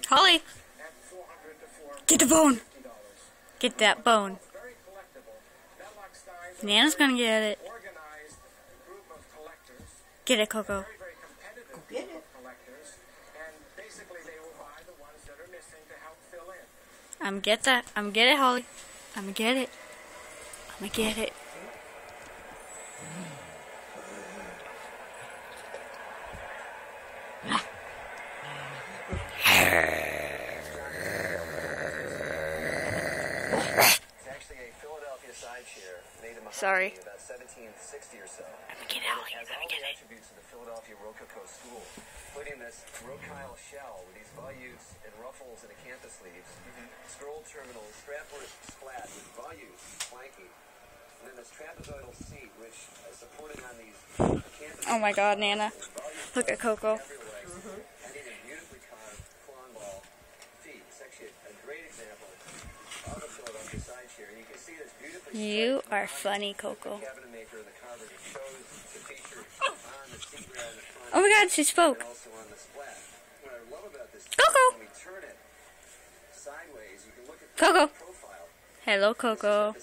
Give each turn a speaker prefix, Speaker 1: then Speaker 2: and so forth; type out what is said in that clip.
Speaker 1: Holly, get the bone. Get that bone. Nana's gonna get it. Get it, Coco.
Speaker 2: Go get it.
Speaker 1: I'm get that. I'm get it, Holly. I'm get it. I'm get it. Sorry.
Speaker 3: About 1760 or so.
Speaker 1: I'm gonna get it, Holly.
Speaker 3: Has
Speaker 1: I'm
Speaker 3: all
Speaker 1: gonna get
Speaker 3: the
Speaker 1: it.
Speaker 3: attributes of the Philadelphia Rococo school, including this rocile shell with these volutes and ruffles and acanthus leaves, scroll terminals, strapwork splat with volutes flanking, and then this trapezoidal seat, which is supported on these acanthus.
Speaker 1: Oh my God, Nana. Look at Coco.
Speaker 3: Having a beautifully carved claw ball feet. It's actually a great example of the Philadelphia side chair, and you can see this beautifully.
Speaker 1: You are funny, Coco. Oh my God, she spoke. Coco. Coco. Hello, Coco.